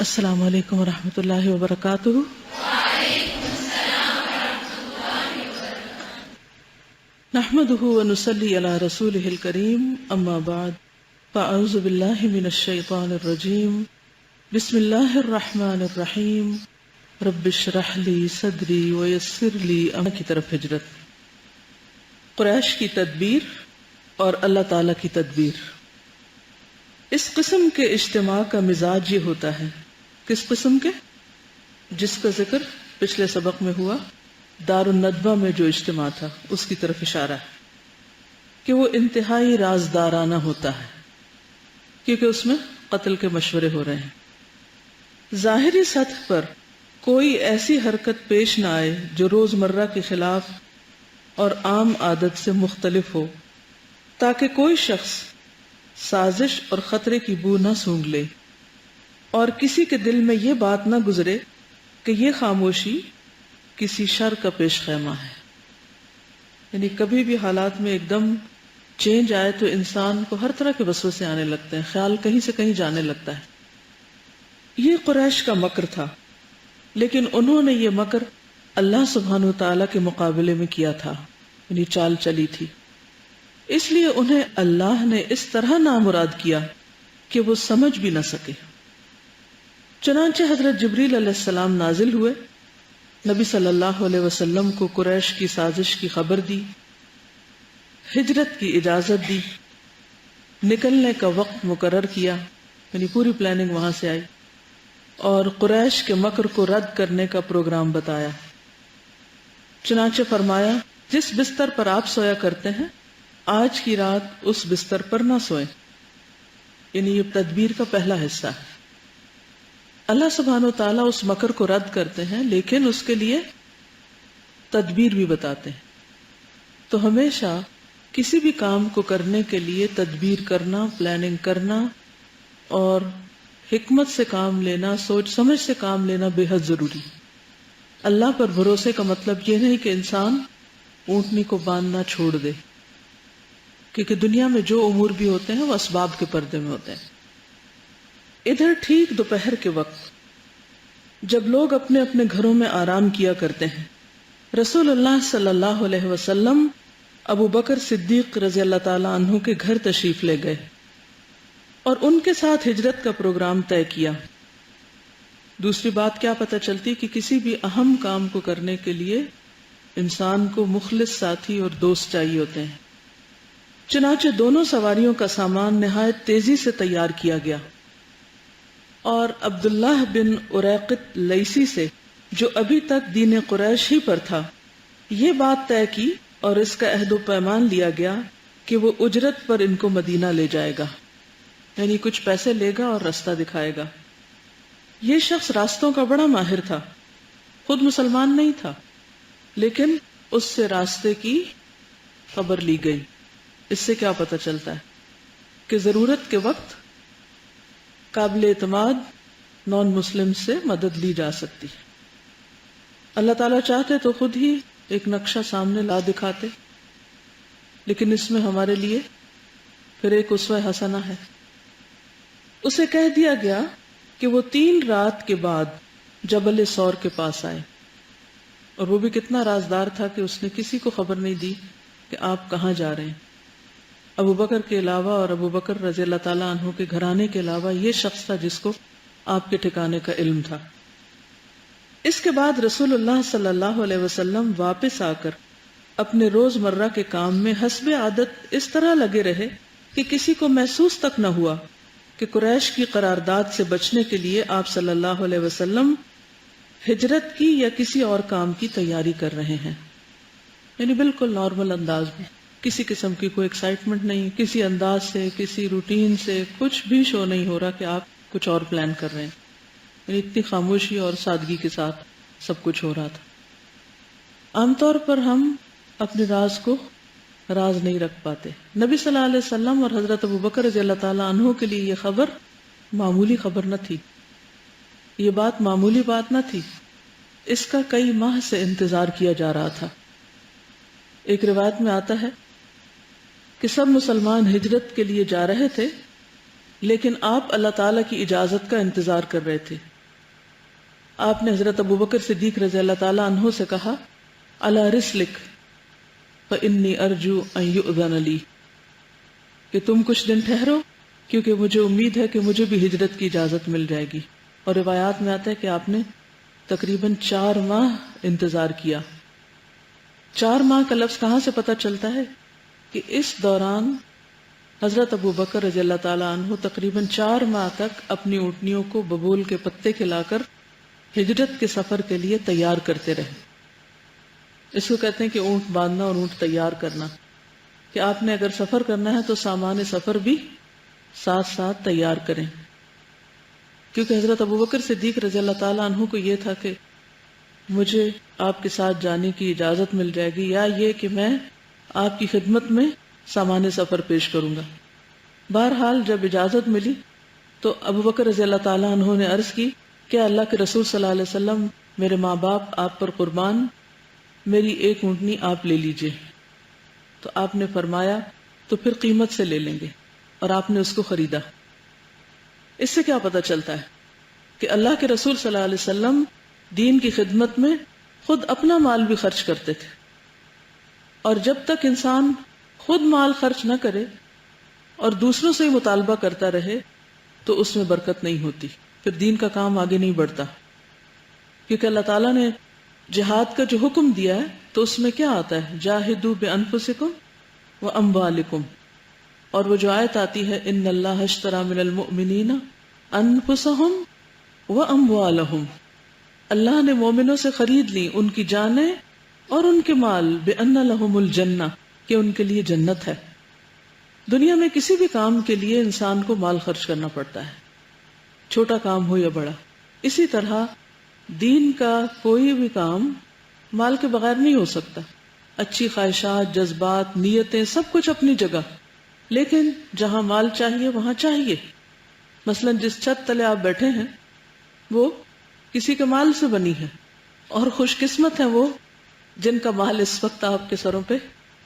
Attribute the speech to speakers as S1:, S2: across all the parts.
S1: السلام علیکم ورحمۃ اللہ وبرکاتہ۔ نحمده ونصلی علی رسولہ الکریم، اما بعد فاعوذ باللہ من الشیطان الرجیم، بسم اللہ الرحمن الرحیم، رب اشرح لی صدری ویسر لی امری کی طرف ہجرت۔ قریش کی تدبیر اور اللہ تعالی کی تدبیر۔ اس قسم کے اجتماع کا مزاج یہ ہوتا ہے، کس قسم کے؟ جس کا ذکر پچھلے سبق میں ہوا، دار الندوہ میں جو اجتماع تھا اس کی طرف اشارہ ہے کہ وہ انتہائی رازدارانہ ہوتا ہے، کیونکہ اس میں قتل کے مشورے ہو رہے ہیں۔ ظاہری سطح پر کوئی ایسی حرکت پیش نہ آئے جو روزمرہ کے خلاف اور عام عادت سے مختلف ہو، تاکہ کوئی شخص سازش اور خطرے کی بو نہ سونگھ لے اور کسی کے دل میں یہ بات نہ گزرے کہ یہ خاموشی کسی شر کا پیش خیمہ ہے۔ یعنی کبھی بھی حالات میں ایک دم چینج آئے تو انسان کو ہر طرح کے وسوسے آنے لگتے ہیں، خیال کہیں سے کہیں جانے لگتا ہے۔ یہ قریش کا مکر تھا، لیکن انہوں نے یہ مکر اللہ سبحانہ وتعالی کے مقابلے میں کیا تھا، یعنی چال چلی تھی، اس لیے انہیں اللہ نے اس طرح نامراد کیا کہ وہ سمجھ بھی نہ سکے۔ چنانچہ حضرت جبریل علیہ السلام نازل ہوئے، نبی صلی اللہ علیہ وسلم کو قریش کی سازش کی خبر دی، ہجرت کی اجازت دی، نکلنے کا وقت مقرر کیا، یعنی پوری پلاننگ وہاں سے آئی، اور قریش کے مکر کو رد کرنے کا پروگرام بتایا۔ چنانچہ فرمایا، جس بستر پر آپ سویا کرتے ہیں آج کی رات اس بستر پر نہ سوئیں، یعنی یہ تدبیر کا پہلا حصہ ہے۔ اللہ سبحانہ وتعالیٰ اس مکر کو رد کرتے ہیں، لیکن اس کے لیے تدبیر بھی بتاتے ہیں۔ تو ہمیشہ کسی بھی کام کو کرنے کے لیے تدبیر کرنا، پلاننگ کرنا اور حکمت سے کام لینا، سوچ سمجھ سے کام لینا بے حد ضروری۔ اللہ پر بھروسے کا مطلب یہ نہیں کہ انسان اونٹنی کو باندھنا چھوڑ دے، کیونکہ دنیا میں جو امور بھی ہوتے ہیں وہ اسباب کے پردے میں ہوتے ہیں۔ ادھر ٹھیک دوپہر کے وقت جب لوگ اپنے اپنے گھروں میں آرام کیا کرتے ہیں، رسول اللہ صلی اللہ علیہ وسلم ابو بکر صدیق رضی اللہ تعالیٰ عنہ کے گھر تشریف لے گئے اور ان کے ساتھ ہجرت کا پروگرام طے کیا۔ دوسری بات کیا پتہ چلتی کہ کسی بھی اہم کام کو کرنے کے لیے انسان کو مخلص ساتھی اور دوست چاہیے ہوتے ہیں۔ چنانچہ دونوں سواریوں کا سامان نہایت تیزی سے تیار کیا گیا، اور عبداللہ بن اریقط لیسی سے، جو ابھی تک دین قریش ہی پر تھا، یہ بات طے کی اور اس کا عہد و پیمان لیا گیا کہ وہ اجرت پر ان کو مدینہ لے جائے گا، یعنی کچھ پیسے لے گا اور راستہ دکھائے گا۔ یہ شخص راستوں کا بڑا ماہر تھا، خود مسلمان نہیں تھا، لیکن اس سے راستے کی خبر لی گئی۔ اس سے کیا پتہ چلتا ہے کہ ضرورت کے وقت قابل اعتماد نان مسلم سے مدد لی جا سکتی ہے۔ اللہ تعالیٰ چاہتے تو خود ہی ایک نقشہ سامنے لا دکھاتے، لیکن اس میں ہمارے لیے پھر ایک اسوہ حسنہ ہے۔ اسے کہہ دیا گیا کہ وہ 3 رات کے بعد جبل سور کے پاس آئے، اور وہ بھی کتنا رازدار تھا کہ اس نے کسی کو خبر نہیں دی کہ آپ کہاں جا رہے ہیں۔ ابو بکر کے علاوہ اور ابو بکر رضی اللہ تعالیٰ عنہ کے گھرانے کے علاوہ یہ شخص تھا جس کو آپ کے ٹھکانے کا علم تھا۔ اس کے بعد رسول اللہ صلی اللہ علیہ وسلم واپس آ کر اپنے روز مرہ کے کام میں حسب عادت اس طرح لگے رہے کہ کسی کو محسوس تک نہ ہوا کہ قریش کی قرارداد سے بچنے کے لیے آپ صلی اللہ علیہ وسلم ہجرت کی یا کسی اور کام کی تیاری کر رہے ہیں، یعنی بالکل نارمل انداز میں، کسی قسم کی کوئی ایکسائٹمنٹ نہیں، کسی انداز سے، کسی روٹین سے کچھ بھی شو نہیں ہو رہا کہ آپ کچھ اور پلان کر رہے ہیں، یعنی اتنی خاموشی اور سادگی کے ساتھ سب کچھ ہو رہا تھا۔ عام طور پر ہم اپنے راز کو راز نہیں رکھ پاتے۔ نبی صلی اللہ علیہ وسلم اور حضرت ابو بکر رضی اللہ تعالیٰ عنہ کے لیے یہ خبر معمولی خبر نہ تھی، یہ بات معمولی بات نہ تھی، اس کا کئی ماہ سے انتظار کیا جا رہا تھا۔ ایک روایت میں آتا ہے کہ سب مسلمان ہجرت کے لیے جا رہے تھے، لیکن آپ اللہ تعالیٰ کی اجازت کا انتظار کر رہے تھے آپ نے حضرت ابوبکر صدیق رضی اللہ تعالیٰ عنہ سے کہا علی رسلک فإنی ارجو ان یؤذن لی، کہ تم کچھ دن ٹھہرو کیونکہ مجھے امید ہے کہ مجھے بھی ہجرت کی اجازت مل جائے گی. اور روایات میں آتا ہے کہ آپ نے تقریباً 4 ماہ انتظار کیا. 4 ماہ کا لفظ کہاں سے پتہ چلتا ہے کہ اس دوران حضرت ابوبکر رضی اللہ تعالیٰ عنہ تقریباً 4 ماہ تک اپنی اونٹنیوں کو ببول کے پتے کھلا کر ہجرت کے سفر کے لیے تیار کرتے رہے. اس کو کہتے ہیں کہ اونٹ باندھنا اور اونٹ تیار کرنا، کہ آپ نے اگر سفر کرنا ہے تو سامان سفر بھی ساتھ ساتھ تیار کریں. کیونکہ حضرت ابوبکر صدیق رضی اللہ تعالیٰ عنہ کو یہ تھا کہ مجھے آپ کے ساتھ جانے کی اجازت مل جائے گی، یا یہ کہ میں آپ کی خدمت میں سامان سفر پیش کروں گا. بہرحال جب اجازت ملی تو ابوبکر رضی اللہ تعالیٰ عنہ نے عرض کی کہ اللہ کے رسول صلی اللہ علیہ وسلم، میرے ماں باپ آپ پر قربان، میری ایک اونٹنی آپ لے لیجئے. تو آپ نے فرمایا تو پھر قیمت سے لے لیں گے، اور آپ نے اس کو خریدا. اس سے کیا پتہ چلتا ہے کہ اللہ کے رسول صلی اللہ علیہ وسلم دین کی خدمت میں خود اپنا مال بھی خرچ کرتے تھے. اور جب تک انسان خود مال خرچ نہ کرے اور دوسروں سے ہی مطالبہ کرتا رہے تو اس میں برکت نہیں ہوتی، پھر دین کا کام آگے نہیں بڑھتا. کیونکہ اللہ تعالیٰ نے جہاد کا جو حکم دیا ہے تو اس میں کیا آتا ہے؟ جاہدوا بانفسکم واموالکم. اور وہ جو آیت آتی ہے ان اللہ اشتری من المؤمنین انفسہم واموالہم، اللہ نے مومنوں سے خرید لی ان کی جانیں اور ان کے مال، بان لہم الجنہ، کہ ان کے لیے جنت ہے. دنیا میں کسی بھی کام کے لیے انسان کو مال خرچ کرنا پڑتا ہے، چھوٹا کام ہو یا بڑا. اسی طرح دین کا کوئی بھی کام مال کے بغیر نہیں ہو سکتا. اچھی خواہشات، جذبات، نیتیں سب کچھ اپنی جگہ، لیکن جہاں مال چاہیے وہاں چاہیے. مثلا جس چھت تلے آپ بیٹھے ہیں وہ کسی کے مال سے بنی ہے، اور خوش قسمت ہیں وہ جن کا مال اس وقت آپ کے سروں پہ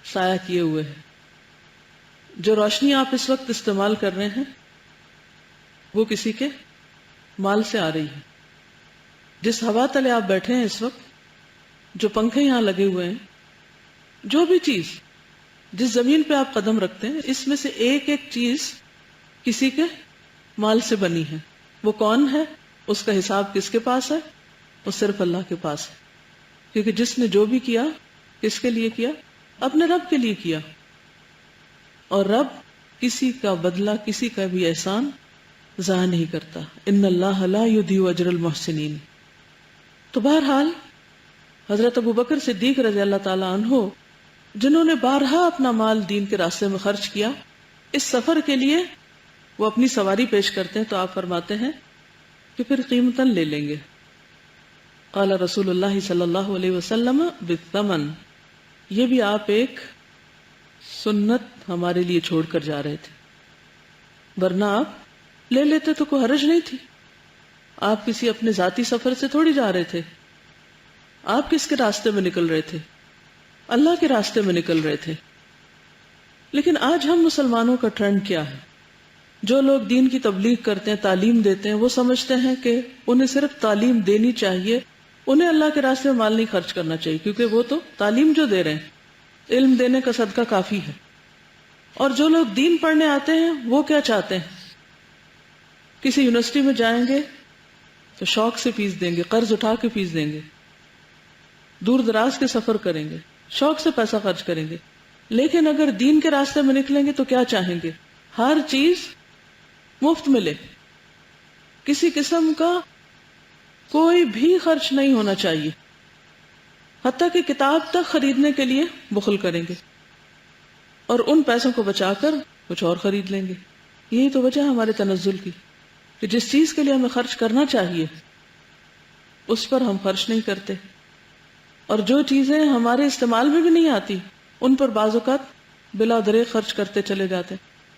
S1: سایہ کیے ہوئے ہے. جو روشنی آپ اس وقت استعمال کر رہے ہیں وہ کسی کے مال سے آ رہی ہے. جس ہوا تلے آپ بیٹھے ہیں اس وقت، جو پنکھے یہاں لگے ہوئے ہیں، جو بھی چیز، جس زمین پہ آپ قدم رکھتے ہیں، اس میں سے ایک ایک چیز کسی کے مال سے بنی ہے. وہ کون ہے؟ اس کا حساب کس کے پاس ہے؟ وہ صرف اللہ کے پاس ہے. کیونکہ جس نے جو بھی کیا کس کے لیے کیا؟ اپنے رب کے لیے کیا. اور رب کسی کا بدلہ، کسی کا بھی احسان ضائع نہیں کرتا. ان اللہ لا یضیع اجر المحسنین. تو بہرحال حضرت ابوبکر صدیق رضی اللہ تعالیٰ عنہ، جنہوں نے بارہا اپنا مال دین کے راستے میں خرچ کیا، اس سفر کے لیے وہ اپنی سواری پیش کرتے ہیں تو آپ فرماتے ہیں کہ پھر قیمتاً لے لیں گے. قال رسول اللہ صلی اللہ علیہ وسلم بالثمن. یہ بھی آپ ایک سنت ہمارے لیے چھوڑ کر جا رہے تھے، ورنہ آپ لے لیتے تو کوئی حرج نہیں تھی. آپ کسی اپنے ذاتی سفر سے تھوڑی جا رہے تھے. آپ کس کے راستے میں نکل رہے تھے؟ اللہ کے راستے میں نکل رہے تھے. لیکن آج ہم مسلمانوں کا ٹرینڈ کیا ہے؟ جو لوگ دین کی تبلیغ کرتے ہیں، تعلیم دیتے ہیں، وہ سمجھتے ہیں کہ انہیں صرف تعلیم دینی چاہیے، انہیں اللہ کے راستے میں مال نہیں خرچ کرنا چاہیے، کیونکہ وہ تو تعلیم جو دے رہے ہیں، علم دینے کا صدقہ کافی ہے. اور جو لوگ دین پڑھنے آتے ہیں وہ کیا چاہتے ہیں؟ کسی یونیورسٹی میں جائیں گے تو شوق سے فیس دیں گے، قرض اٹھا کے فیس دیں گے، دور دراز کے سفر کریں گے، شوق سے پیسہ خرچ کریں گے. لیکن اگر دین کے راستے میں نکلیں گے تو کیا چاہیں گے؟ ہر چیز مفت ملے، کسی قسم کا کوئی بھی خرچ نہیں ہونا چاہیے، حتیٰ کہ کتاب تک خریدنے کے لیے بخل کریں گے اور ان پیسوں کو بچا کر کچھ اور خرید لیں گے. یہی تو وجہ ہے ہمارے تنزل کی، کہ جس چیز کے لیے ہمیں خرچ کرنا چاہیے اس پر ہم خرچ نہیں کرتے، اور جو چیزیں ہمارے استعمال میں بھی نہیں آتی ان پر بعض اوقات بلا دریغ خرچ کرتے چلے جاتے،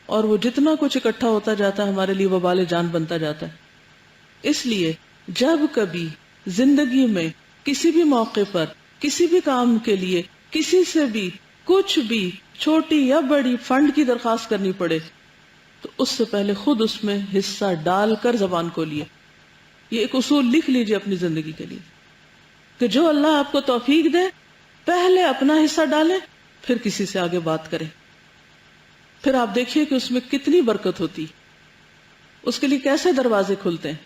S1: اور وہ جتنا کچھ اکٹھا ہوتا جاتا ہے ہمارے لیے وبال جان بنتا جاتا ہے. اس لیے جب کبھی زندگی میں کسی بھی موقع پر کسی بھی کام کے لیے کسی سے بھی کچھ بھی چھوٹی یا بڑی فنڈ کی درخواست کرنی پڑے تو اس سے پہلے خود اس میں حصہ ڈال کر زبان کو لیے. یہ ایک اصول لکھ لیجئے اپنی زندگی کے لیے کہ جو اللہ آپ کو توفیق دے پہلے اپنا حصہ ڈالیں، پھر کسی سے آگے بات کریں، پھر آپ دیکھیے کہ اس میں کتنی برکت ہوتی، اس کے لیے کیسے دروازے کھلتے ہیں،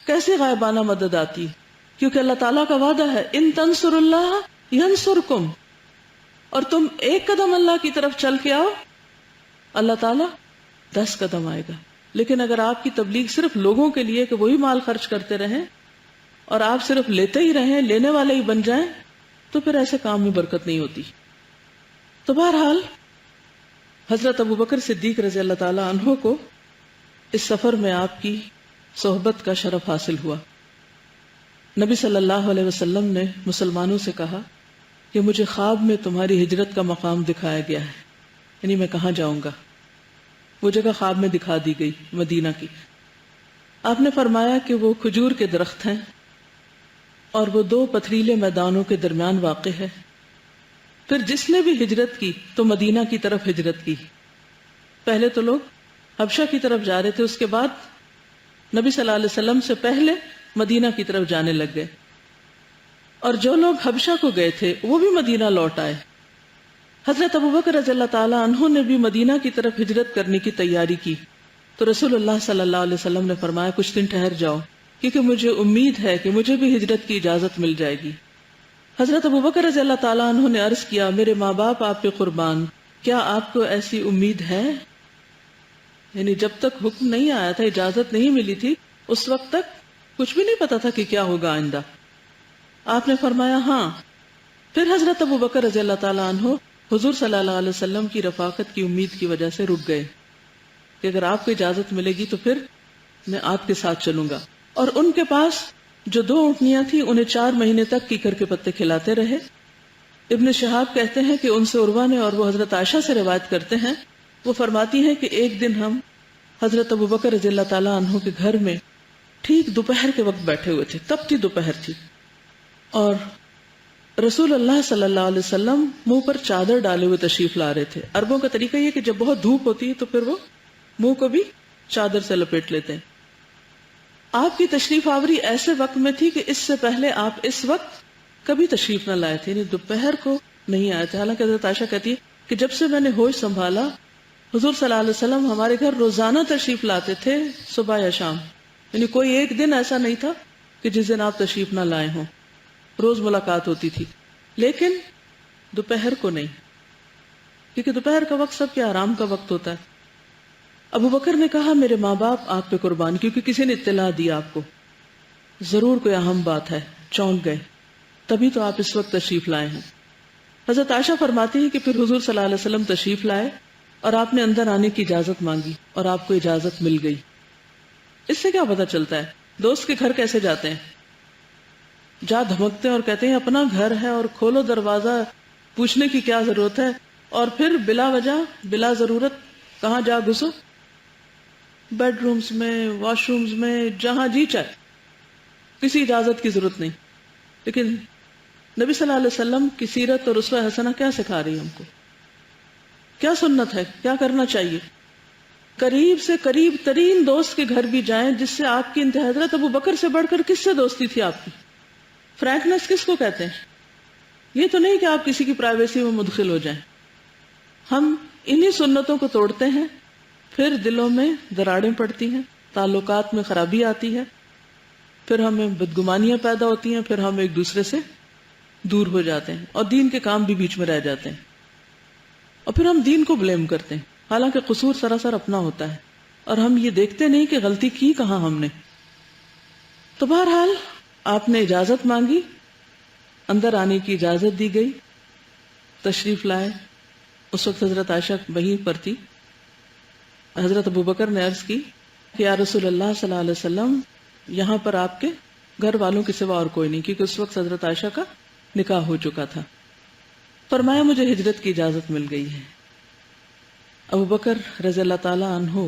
S1: کیسے غائبانہ مدد آتی، کیونکہ اللہ تعالیٰ کا وعدہ ہے ان تنصر اللہ ینصرکم، اور تم ایک قدم اللہ کی طرف چل کے آؤ اللہ تعالیٰ 10 قدم آئے گا. لیکن اگر آپ کی تبلیغ صرف لوگوں کے لیے کہ وہی مال خرچ کرتے رہیں اور آپ صرف لیتے ہی رہیں، لینے والے ہی بن جائیں، تو پھر ایسے کام میں برکت نہیں ہوتی. تو بہرحال حضرت ابوبکر صدیق رضی اللہ تعالی عنہ کو اس سفر میں آپ کی صحبت کا شرف حاصل ہوا. نبی صلی اللہ علیہ وسلم نے مسلمانوں سے کہا کہ مجھے خواب میں تمہاری ہجرت کا مقام دکھایا گیا ہے، یعنی میں کہاں جاؤں گا. وہ جگہ خواب میں دکھا دی گئی مدینہ کی. آپ نے فرمایا کہ وہ کھجور کے درخت ہیں اور وہ 2 پتھریلے میدانوں کے درمیان واقع ہے. پھر جس نے بھی ہجرت کی تو مدینہ کی طرف ہجرت کی. پہلے تو لوگ حبشہ کی طرف جا رہے تھے، اس کے بعد نبی صلی اللہ علیہ وسلم سے پہلے مدینہ کی طرف جانے لگ گئے، اور جو لوگ حبشہ کو گئے تھے وہ بھی مدینہ لوٹ آئے. حضرت ابوبکر رضی اللہ تعالی عنہ نے بھی مدینہ کی طرف ہجرت کرنے کی تیاری کی. تو رسول اللہ صلی اللہ علیہ وسلم نے فرمایا کچھ دن ٹھہر جاؤ، کیونکہ مجھے امید ہے کہ مجھے بھی ہجرت کی اجازت مل جائے گی. حضرت ابوبکر رضی اللہ تعالی عنہ نے عرض کیا میرے ماں باپ آپ پہ قربان، کیا آپ کو ایسی امید ہے؟ یعنی جب تک حکم نہیں آیا تھا، اجازت نہیں ملی تھی، اس وقت تک کچھ بھی نہیں پتا تھا کہ کیا ہوگا آئندہ. آپ نے فرمایا ہاں. پھر حضرت ابوبکر رضی اللہ تعالی عنہ حضور صلی اللہ علیہ وسلم کی رفاقت کی امید کی وجہ سے رک گئے کہ اگر آپ کو اجازت ملے گی تو پھر میں آپ کے ساتھ چلوں گا. اور ان کے پاس جو 2 اونٹنیاں تھیں انہیں 4 مہینے تک کیکر کے پتے کھلاتے رہے. ابن شہاب کہتے ہیں کہ ان سے عروہ نے اور وہ حضرت عائشہ سے روایت کرتے ہیں، وہ فرماتی ہیں کہ ایک دن ہم حضرت ابوبکر رضی اللہ تعالیٰ عنہ کے گھر میں ٹھیک دوپہر کے وقت بیٹھے ہوئے تھے، تب دوپہر تھی، اور رسول اللہ صلی اللہ علیہ وسلم منہ پر چادر ڈالے ہوئے تشریف لا رہے تھے. عربوں کا طریقہ یہ کہ جب بہت دھوپ ہوتی ہے تو پھر وہ منہ کو بھی چادر سے لپیٹ لیتے ہیں. آپ کی تشریف آوری ایسے وقت میں تھی کہ اس سے پہلے آپ اس وقت کبھی تشریف نہ لائے تھے، یعنی دوپہر کو نہیں آئے تھے. حالانکہ حضرت عائشہ کہتی ہے کہ جب سے میں نے ہوش سنبھالا حضور صلی اللہ علیہ وسلم ہمارے گھر روزانہ تشریف لاتے تھے، صبح یا شام، یعنی کوئی ایک دن ایسا نہیں تھا کہ جس دن آپ تشریف نہ لائے ہوں، روز ملاقات ہوتی تھی. لیکن دوپہر کو نہیں، کیونکہ دوپہر کا وقت سب کے آرام کا وقت ہوتا ہے. ابو بکر نے کہا میرے ماں باپ آپ پہ قربان، کیونکہ کسی نے اطلاع دی آپ کو، ضرور کوئی اہم بات ہے، چونک گئے، تبھی تو آپ اس وقت تشریف لائے ہیں. حضرت عائشہ فرماتی ہے کہ پھر حضور صلی اللہ علیہ وسلم تشریف لائے اور آپ نے اندر آنے کی اجازت مانگی اور آپ کو اجازت مل گئی. اس سے کیا پتہ چلتا ہے دوست کے گھر کیسے جاتے ہیں، جا دھمکتے ہیں اور کہتے ہیں اپنا گھر ہے اور کھولو دروازہ، پوچھنے کی کیا ضرورت ہے، اور پھر بلا وجہ بلا ضرورت کہاں جا گھسو، بیڈ رومز میں، واش رومز میں، جہاں جی چاہے، کسی اجازت کی ضرورت نہیں. لیکن نبی صلی اللہ علیہ وسلم کی سیرت اور اسوہ حسنہ کیا سکھا رہی ہے ہم کو، کیا سنت ہے، کیا کرنا چاہیے. قریب سے قریب ترین دوست کے گھر بھی جائیں جس سے آپ کی انتہا، حضرت ابو بکر سے بڑھ کر کس سے دوستی تھی آپ کی، فرینکنس کس کو کہتے ہیں. یہ تو نہیں کہ آپ کسی کی پرائیویسی میں مدخل ہو جائیں. ہم انہی سنتوں کو توڑتے ہیں، پھر دلوں میں دراڑیں پڑتی ہیں، تعلقات میں خرابی آتی ہے، پھر ہمیں بدگمانیاں پیدا ہوتی ہیں، پھر ہم ایک دوسرے سے دور ہو جاتے ہیں اور دین کے کام بھی بیچ میں رہ جاتے ہیں، اور پھر ہم دین کو بلیم کرتے ہیں، حالانکہ قصور سراسر اپنا ہوتا ہے اور ہم یہ دیکھتے نہیں کہ غلطی کی کہاں ہم نے. تو بہرحال آپ نے اجازت مانگی، اندر آنے کی اجازت دی گئی، تشریف لائے. اس وقت حضرت عائشہ وہیں پر تھی. حضرت ابوبکر نے عرض کی کہ یا رسول اللہ صلی اللہ علیہ وسلم یہاں پر آپ کے گھر والوں کے سوا اور کوئی نہیں، کیونکہ اس وقت حضرت عائشہ کا نکاح ہو چکا تھا. فرمایا مجھے ہجرت کی اجازت مل گئی ہے. ابوبکر رضی اللہ تعالی عنہ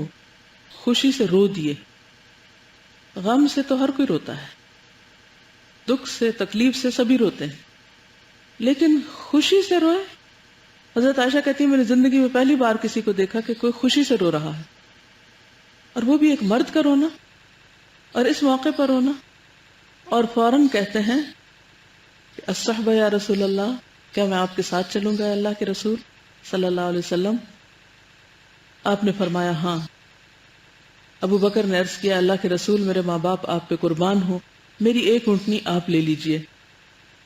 S1: خوشی سے رو دیے. غم سے تو ہر کوئی روتا ہے، دکھ سے، تکلیف سے سبھی روتے ہیں، لیکن خوشی سے روئے. حضرت عائشہ کہتی ہے میں نے زندگی میں پہلی بار کسی کو دیکھا کہ کوئی خوشی سے رو رہا ہے، اور وہ بھی ایک مرد کا رونا. اور اس موقع پر ہونا، اور فوراً کہتے ہیں کہ الصحبہ یا رسول اللہ، کیا میں آپ کے ساتھ چلوں گا اللہ کے رسول صلی اللہ علیہ وسلم؟ آپ نے فرمایا ہاں۔ ابو بکر نے عرض کیا اللہ کے رسول، میرے ماں باپ آپ پہ قربان ہوں، میری ایک اونٹنی آپ لے لیجئے۔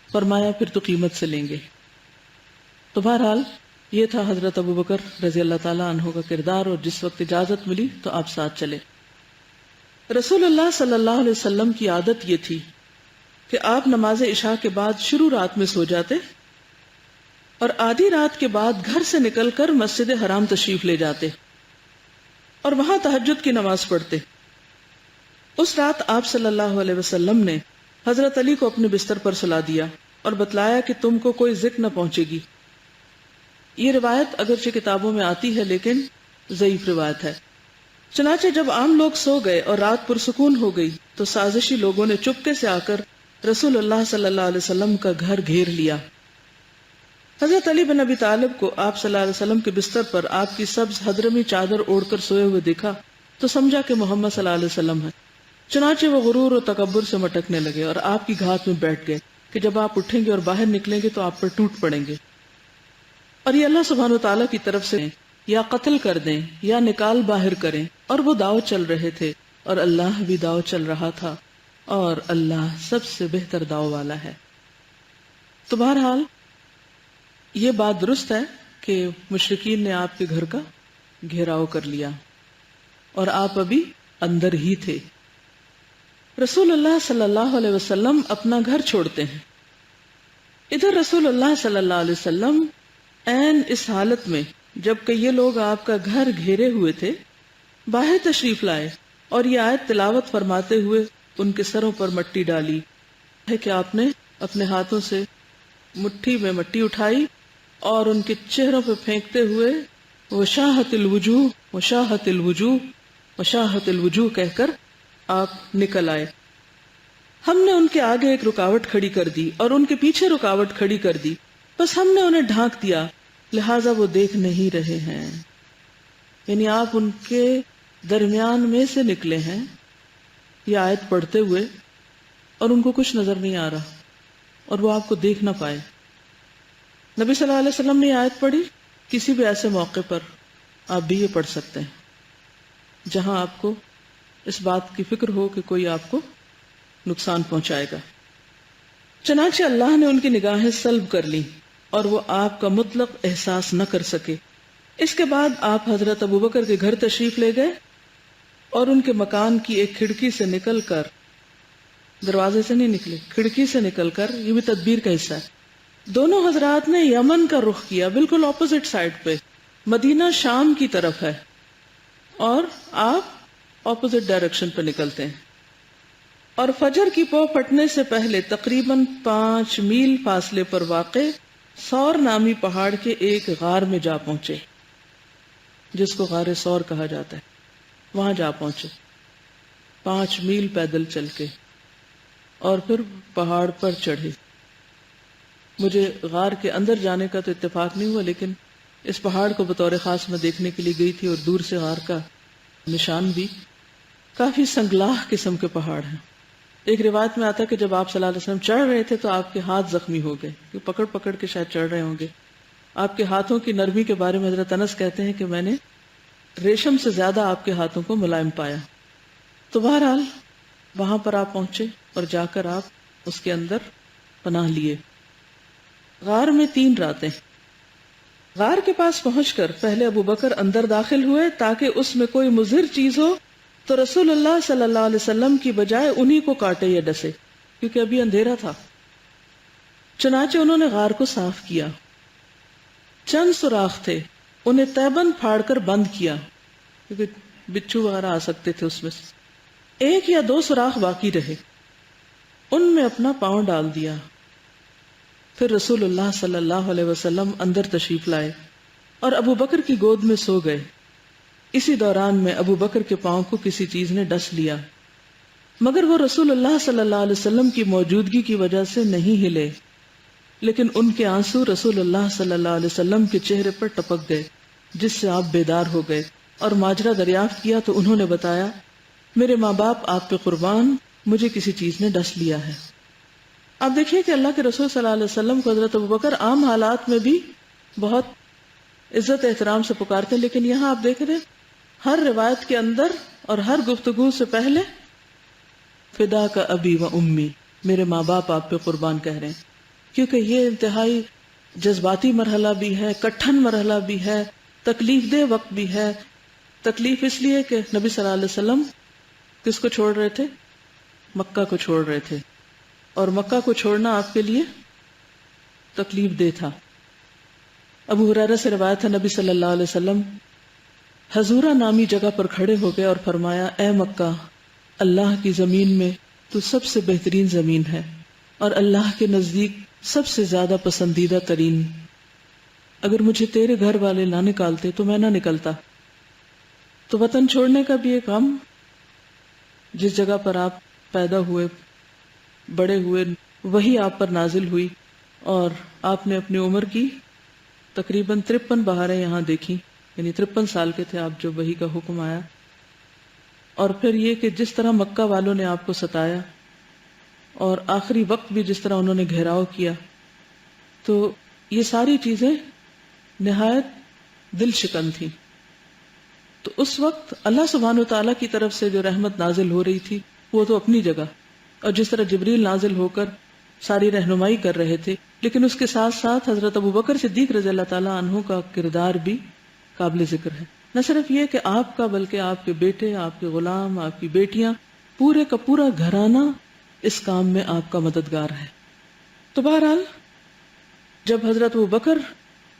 S1: فرمایا پھر تو قیمت سے لیں گے۔ تو بہرحال یہ تھا حضرت ابو بکر رضی اللہ تعالیٰ عنہ کا کردار، اور جس وقت اجازت ملی تو آپ ساتھ چلے۔ رسول اللہ صلی اللہ علیہ وسلم کی عادت یہ تھی کہ آپ نماز عشاء کے بعد شروع رات میں سو جاتے اور آدھی رات کے بعد گھر سے نکل کر مسجد حرام تشریف لے جاتے اور وہاں تہجد کی نماز پڑھتے۔ اس رات آپ صلی اللہ علیہ وسلم نے حضرت علی کو اپنے بستر پر سلا دیا اور بتلایا کہ تم کو کوئی ذکر نہ پہنچے گی۔ یہ روایت اگرچہ کتابوں میں آتی ہے لیکن ضعیف روایت ہے۔ چنانچہ جب عام لوگ سو گئے اور رات پرسکون ہو گئی تو سازشی لوگوں نے چپکے سے آ کر رسول اللہ صلی اللہ علیہ وسلم کا گھر گھیر لیا۔ حضرت علی بن ابی طالب کو آپ صلی اللہ علیہ وسلم کے بستر پر آپ کی سبز حضرمی چادر اوڑھ کر سوئے ہوئے دیکھا تو سمجھا کہ محمد صلی اللہ علیہ وسلم ہے۔ چنانچہ وہ غرور و تکبر سے مٹکنے لگے اور آپ کی گھات میں بیٹھ گئے کہ جب آپ اٹھیں گے اور باہر نکلیں گے تو آپ پر ٹوٹ پڑیں گے، اور یہ اللہ سبحانہ و تعالیٰ کی طرف سے یا قتل کر دیں یا نکال باہر کریں، اور وہ داؤ چل رہے تھے اور اللہ بھی داؤ چل رہا تھا، اور اللہ سب سے بہتر داؤ والا ہے۔ تو بہرحال یہ بات درست ہے کہ مشرکین نے آپ کے گھر کا گھیراؤ کر لیا اور آپ ابھی اندر ہی تھے۔ رسول اللہ صلی اللہ علیہ وسلم اپنا گھر چھوڑتے ہیں۔ ادھر رسول اللہ صلی اللہ علیہ وسلم عین اس حالت میں جب کہ یہ لوگ آپ کا گھر گھیرے ہوئے تھے باہر تشریف لائے اور یہ آیت تلاوت فرماتے ہوئے ان کے سروں پر مٹی ڈالی ہے کہ آپ نے اپنے ہاتھوں سے مٹھی میں مٹی اٹھائی اور ان کے چہروں پہ پھینکتے ہوئے وشاہت الوجوہ وشاہت الوجوہ وشاہت الوجوہ کہہ کر آپ نکل آئے۔ ہم نے ان کے آگے ایک رکاوٹ کھڑی کر دی اور ان کے پیچھے رکاوٹ کھڑی کر دی، بس ہم نے انہیں ڈھانک دیا لہٰذا وہ دیکھ نہیں رہے ہیں۔ یعنی آپ ان کے درمیان میں سے نکلے ہیں یہ آیت پڑھتے ہوئے اور ان کو کچھ نظر نہیں آ رہا اور وہ آپ کو دیکھ نہ پائے۔ نبی صلی اللہ علیہ وسلم نے یہ آیت پڑھی، کسی بھی ایسے موقع پر آپ بھی یہ پڑھ سکتے ہیں جہاں آپ کو اس بات کی فکر ہو کہ کوئی آپ کو نقصان پہنچائے گا۔ چنانچہ اللہ نے ان کی نگاہیں سلب کر لی اور وہ آپ کا مطلق احساس نہ کر سکے۔ اس کے بعد آپ حضرت ابو بکر کے گھر تشریف لے گئے اور ان کے مکان کی ایک کھڑکی سے نکل کر، دروازے سے نہیں نکلے، کھڑکی سے نکل کر، یہ بھی تدبیر کا حصہ ہے، دونوں حضرات نے یمن کا رخ کیا، بالکل اپوزٹ سائڈ پہ، مدینہ شام کی طرف ہے اور آپ اپوزٹ ڈائریکشن پہ نکلتے ہیں، اور فجر کی پو پھٹنے سے پہلے تقریباً 5 میل فاصلے پر واقع سور نامی پہاڑ کے ایک غار میں جا پہنچے جس کو غار سور کہا جاتا ہے۔ وہاں جا پہنچے 5 میل پیدل چل کے اور پھر پہاڑ پر چڑھے۔ مجھے غار کے اندر جانے کا تو اتفاق نہیں ہوا، لیکن اس پہاڑ کو بطور خاص میں دیکھنے کے لیے گئی تھی، اور دور سے غار کا نشان بھی کافی سنگلاہ قسم کے پہاڑ ہیں۔ ایک روایت میں آتا ہے کہ جب آپ صلی اللہ علیہ وسلم چڑھ رہے تھے تو آپ کے ہاتھ زخمی ہو گئے، کہ پکڑ پکڑ کے شاید چڑھ رہے ہوں گے۔ آپ کے ہاتھوں کی نرمی کے بارے میں حضرت انس کہتے ہیں کہ میں نے ریشم سے زیادہ آپ کے ہاتھوں کو ملائم پایا۔ تو بہرحال وہاں پر آپ پہنچے اور جا کر آپ اس کے اندر پناہ لیے۔ غار میں 3 راتیں۔ غار کے پاس پہنچ کر پہلے ابو بکر اندر داخل ہوئے تاکہ اس میں کوئی مضر چیز ہو تو رسول اللہ صلی اللہ علیہ وسلم کی بجائے انہی کو کاٹے یا ڈسے، کیونکہ ابھی اندھیرا تھا۔ چنانچہ انہوں نے غار کو صاف کیا، چند سوراخ تھے، انہیں تیبند پھاڑ کر بند کیا کیونکہ بچھو وغیرہ آ سکتے تھے اس میں سے۔ 1 یا 2 سوراخ باقی رہے، ان میں اپنا پاؤں ڈال دیا۔ پھر رسول اللہ صلی اللہ علیہ وسلم اندر تشریف لائے اور ابو بکر کی گود میں سو گئے۔ اسی دوران میں ابو بکر کے پاؤں کو کسی چیز نے ڈس لیا، مگر وہ رسول اللہ صلی اللہ علیہ وسلم کی موجودگی کی وجہ سے نہیں ہلے، لیکن ان کے آنسو رسول اللہ صلی اللہ علیہ وسلم کے چہرے پر ٹپک گئے، جس سے آپ بیدار ہو گئے اور ماجرا دریافت کیا تو انہوں نے بتایا میرے ماں باپ آپ پہ قربان، مجھے کسی چیز نے ڈس لیا ہے۔ آپ دیکھیے کہ اللہ کے رسول صلی اللہ علیہ وسلم کو حضرت ابوبکر عام حالات میں بھی بہت عزت احترام سے پکارتے ہیں، لیکن یہاں آپ دیکھ رہے ہیں ہر روایت کے اندر اور ہر گفتگو سے پہلے فدا کا ابی و امی، میرے ماں باپ آپ پہ قربان کہہ رہے ہیں، کیونکہ یہ انتہائی جذباتی مرحلہ بھی ہے، کٹھن مرحلہ بھی ہے، تکلیف دہ وقت بھی ہے۔ تکلیف اس لیے کہ نبی صلی اللہ علیہ وسلم کس کو چھوڑ رہے تھے؟ مکہ کو چھوڑ رہے تھے، اور مکہ کو چھوڑنا آپ کے لیے تکلیف دہ تھا۔ ابو ہریرہ سے روایت ہے نبی صلی اللہ علیہ وسلم حضورہ نامی جگہ پر کھڑے ہو گئے اور فرمایا، اے مکہ، اللہ کی زمین میں تو سب سے بہترین زمین ہے اور اللہ کے نزدیک سب سے زیادہ پسندیدہ ترین۔ اگر مجھے تیرے گھر والے نہ نکالتے تو میں نہ نکلتا۔ تو وطن چھوڑنے کا بھی ایک غم، جس جگہ پر آپ پیدا ہوئے بڑے ہوئے وہی آپ پر نازل ہوئی، اور آپ نے اپنی عمر کی تقریباً 53 بہاریں یہاں دیکھی، یعنی 53 سال کے تھے آپ جب وحی کا حکم آیا۔ اور پھر یہ کہ جس طرح مکہ والوں نے آپ کو ستایا اور آخری وقت بھی جس طرح انہوں نے گھیراؤ کیا، تو یہ ساری چیزیں نہایت دل شکن تھی۔ تو اس وقت اللہ سبحانہ وتعالیٰ کی طرف سے جو رحمت نازل ہو رہی تھی وہ تو اپنی جگہ، اور جس طرح جبریل نازل ہو کر ساری رہنمائی کر رہے تھے، لیکن اس کے ساتھ ساتھ حضرت ابوبکر صدیق رضی اللہ تعالیٰ عنہ کا کردار بھی قابل ذکر ہے۔ نہ صرف یہ کہ آپ کا، بلکہ آپ کے بیٹے، آپ کے غلام، آپ کی بیٹیاں، پورے کا پورا گھرانہ اس کام میں آپ کا مددگار ہے۔ تو بہرحال جب حضرت ابوبکر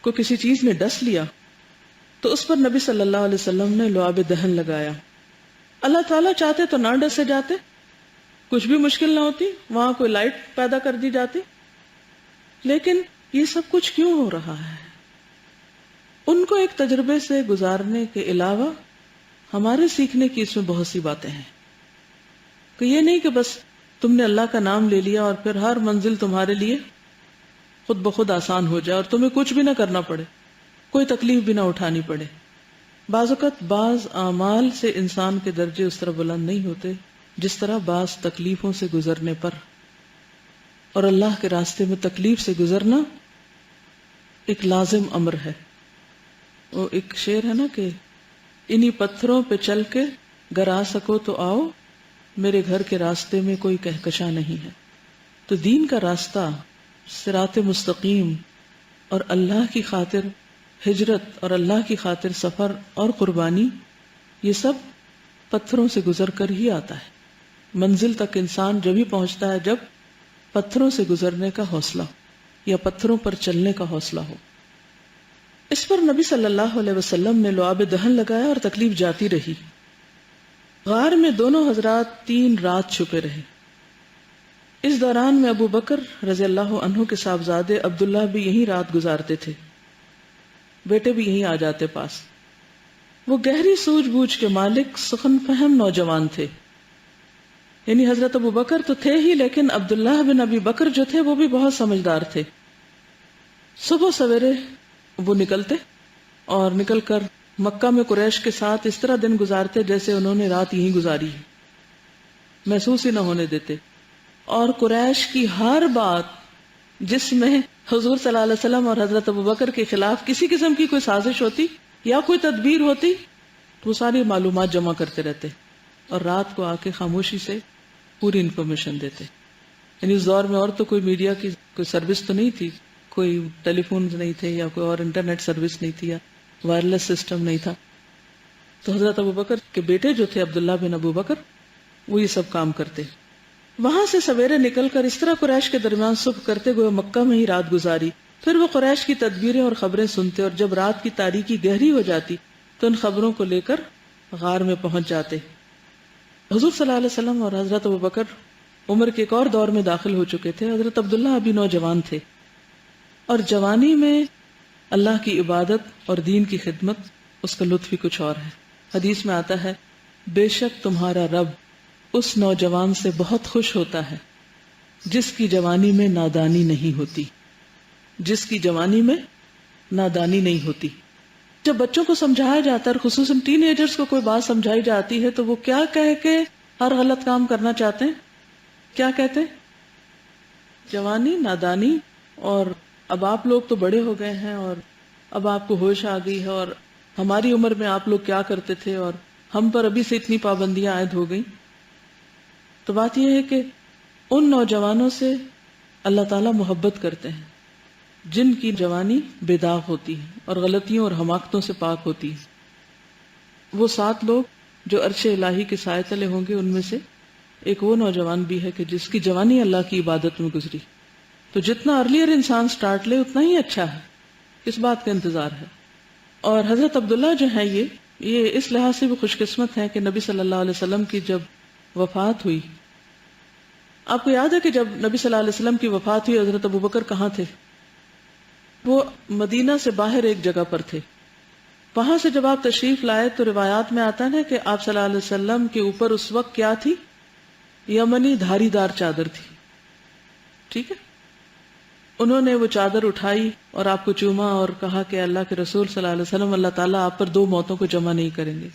S1: کو کسی چیز نے ڈس لیا تو اس پر نبی صلی اللہ علیہ وسلم نے لعاب دہن لگایا۔ اللہ تعالیٰ چاہتے تو نہ ڈسے جاتے، کچھ بھی مشکل نہ ہوتی، وہاں کوئی لائٹ پیدا کر دی جاتی، لیکن یہ سب کچھ کیوں ہو رہا ہے؟ ان کو ایک تجربے سے گزارنے کے علاوہ ہمارے سیکھنے کی اس میں بہت سی باتیں ہیں، کہ یہ نہیں کہ بس تم نے اللہ کا نام لے لیا اور پھر ہر منزل تمہارے لیے خود بخود آسان ہو جائے اور تمہیں کچھ بھی نہ کرنا پڑے، کوئی تکلیف بھی نہ اٹھانی پڑے۔ بعض اوقات بعض اعمال سے انسان کے درجے اس طرح بلند نہیں ہوتے جس طرح بعض تکلیفوں سے گزرنے پر، اور اللہ کے راستے میں تکلیف سے گزرنا ایک لازم امر ہے۔ وہ ایک شعر ہے نا کہ انہی پتھروں پہ چل کے گر آ سکو تو آؤ، میرے گھر کے راستے میں کوئی کہکشاں نہیں ہے۔ تو دین کا راستہ، صراط مستقیم، اور اللہ کی خاطر ہجرت اور اللہ کی خاطر سفر اور قربانی، یہ سب پتھروں سے گزر کر ہی آتا ہے۔ منزل تک انسان جب ہی پہنچتا ہے جب پتھروں سے گزرنے کا حوصلہ یا پتھروں پر چلنے کا حوصلہ ہو۔ اس پر نبی صلی اللہ علیہ وسلم نے لعاب دہن لگایا اور تکلیف جاتی رہی۔ غار میں دونوں حضرات 3 رات چھپے رہے۔ اس دوران میں ابو بکر رضی اللہ عنہ کے صاحبزادے عبداللہ بھی یہیں رات گزارتے تھے، بیٹے بھی یہیں آ جاتے پاس۔ وہ گہری سوجھ بوجھ کے مالک، سخن فہم نوجوان تھے، یعنی حضرت ابو بکر تو تھے ہی، لیکن عبداللہ بن ابی بکر جو تھے وہ بھی بہت سمجھدار تھے۔ صبح سویرے وہ نکلتے اور نکل کر مکہ میں قریش کے ساتھ اس طرح دن گزارتے جیسے انہوں نے رات یہیں گزاری ہے، محسوس ہی نہ ہونے دیتے۔ اور قریش کی ہر بات جس میں حضور صلی اللہ علیہ وسلم اور حضرت ابوبکر کے خلاف کسی قسم کی کوئی سازش ہوتی یا کوئی تدبیر ہوتی تو وہ ساری معلومات جمع کرتے رہتے اور رات کو آ کے خاموشی سے پوری انفارمیشن دیتے۔ یعنی اس دور میں اور تو کوئی میڈیا کی کوئی سروس تو نہیں تھی، کوئی ٹیلی فون نہیں تھے یا کوئی اور انٹرنیٹ سروس نہیں تھی یا وائرلیس سسٹم نہیں تھا۔ تو حضرت ابوبکر کے بیٹے جو تھے عبداللہ بن ابو بکر، وہ یہ سب کام کرتے۔ وہاں سے سویرے نکل کر اس طرح قریش کے درمیان صبح کرتے ہوئے مکہ میں ہی رات گزاری، پھر وہ قریش کی تدبیریں اور خبریں سنتے، اور جب رات کی تاریکی گہری ہو جاتی تو ان خبروں کو لے کر غار میں پہنچ جاتے۔ حضور صلی اللہ علیہ وسلم اور حضرت ابوبکر عمر کے ایک اور دور میں داخل ہو چکے تھے۔ حضرت عبداللہ ابھی نوجوان تھے، اور جوانی میں اللہ کی عبادت اور دین کی خدمت، اس کا لطف ہی کچھ اور ہے۔ حدیث میں آتا ہے، بے شک تمہارا رب اس نوجوان سے بہت خوش ہوتا ہے جس کی جوانی میں نادانی نہیں ہوتی، جس کی جوانی میں نادانی نہیں ہوتی۔ جب بچوں کو سمجھایا جاتا ہے، خصوصاً ٹین ایجرز کو کوئی بات سمجھائی جاتی ہے تو وہ کیا کہہ کے ہر غلط کام کرنا چاہتے ہیں؟ کیا کہتے ہیں؟ جوانی، نادانی، اور اب آپ لوگ تو بڑے ہو گئے ہیں اور اب آپ کو ہوش آ گئی ہے، اور ہماری عمر میں آپ لوگ کیا کرتے تھے اور ہم پر ابھی سے اتنی پابندیاں عائد ہو گئیں۔ تو بات یہ ہے کہ ان نوجوانوں سے اللہ تعالیٰ محبت کرتے ہیں جن کی جوانی بے داغ ہوتی ہے اور غلطیوں اور حماقتوں سے پاک ہوتی ہے۔ وہ 7 لوگ جو عرش الہی کے سائے تلے ہوں گے، ان میں سے ایک وہ نوجوان بھی ہے کہ جس کی جوانی اللہ کی عبادت میں گزری۔ تو جتنا ارلیئر انسان سٹارٹ لے اتنا ہی اچھا ہے، اس بات کا انتظار ہے۔ اور حضرت عبداللہ جو ہے یہ اس لحاظ سے بھی خوش قسمت ہے کہ نبی صلی اللہ علیہ وسلم کی جب وفات ہوئی، آپ کو یاد ہے کہ جب نبی صلی اللہ علیہ وسلم کی وفات ہوئی حضرت ابوبکر کہاں تھے؟ وہ مدینہ سے باہر ایک جگہ پر تھے۔ وہاں سے جب آپ تشریف لائے تو روایات میں آتا ہے کہ آپ صلی اللہ علیہ وسلم کے اوپر اس وقت کیا تھی؟ یمنی دھاری دار چادر تھی، ٹھیک ہے؟ انہوں نے وہ چادر اٹھائی اور آپ کو چوما اور کہا کہ اللہ کے رسول صلی اللہ علیہ وسلم، اللہ تعالیٰ آپ پر 2 موتوں کو جمع نہیں کریں گے،